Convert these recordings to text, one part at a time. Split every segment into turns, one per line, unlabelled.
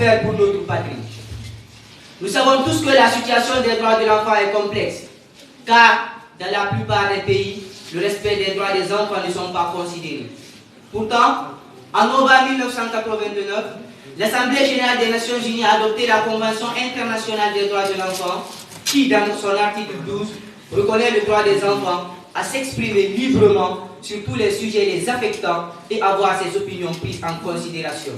faire pour notre patrie? Nous savons tous que la situation des droits de l'enfant est complexe, car dans la plupart des pays, le respect des droits des enfants ne sont pas considérés. Pourtant, en novembre 1989, l'Assemblée générale des Nations Unies a adopté la Convention internationale des droits de l'enfant, qui, dans son article 12, reconnaît le droit des enfants à s'exprimer librement sur tous les sujets les affectant et avoir ses opinions prises en considération.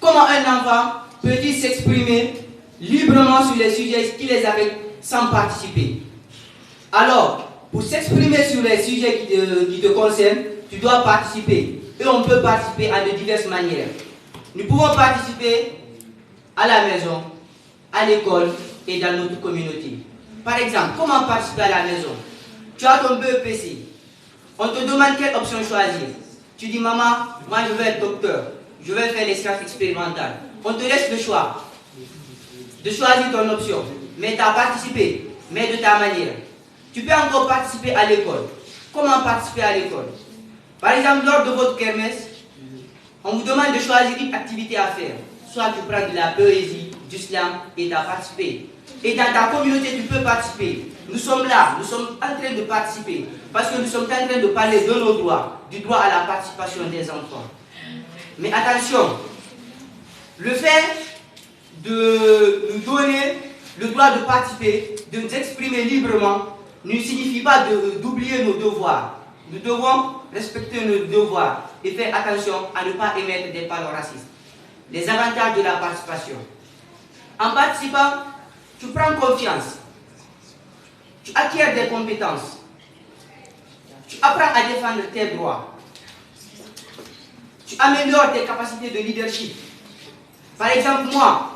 Comment un enfant peut-il s'exprimer librement sur les sujets qui les affectent sans participer? Alors, pour s'exprimer sur les sujets qui te concernent, tu dois participer. Et on peut participer de diverses manières. Nous pouvons participer à la maison, à l'école et dans notre communauté. Par exemple, comment participer à la maison? Tu as ton BEPC. On te demande quelle option choisir. Tu dis, maman, moi je veux être docteur. Je veux faire les sciences expérimentales. On te laisse le choix de choisir ton option. Mais tu as participé, mais de ta manière. Tu peux encore participer à l'école. Comment participer à l'école? Par exemple, lors de votre kermesse, on vous demande de choisir une activité à faire. Soit tu prends de la poésie, du slam et tu as participé. Et dans ta communauté, tu peux participer. Nous sommes là, nous sommes en train de participer. Parce que nous sommes en train de parler de nos droits, du droit à la participation des enfants. Mais attention, le fait de nous donner le droit de participer, de nous exprimer librement, ne signifie pas d'oublier nos devoirs. Nous devons respecter nos devoirs et faire attention à ne pas émettre des paroles racistes. Les avantages de la participation. En participant, tu prends confiance, tu acquiers des compétences, tu apprends à défendre tes droits, tu améliores tes capacités de leadership. Par exemple, moi,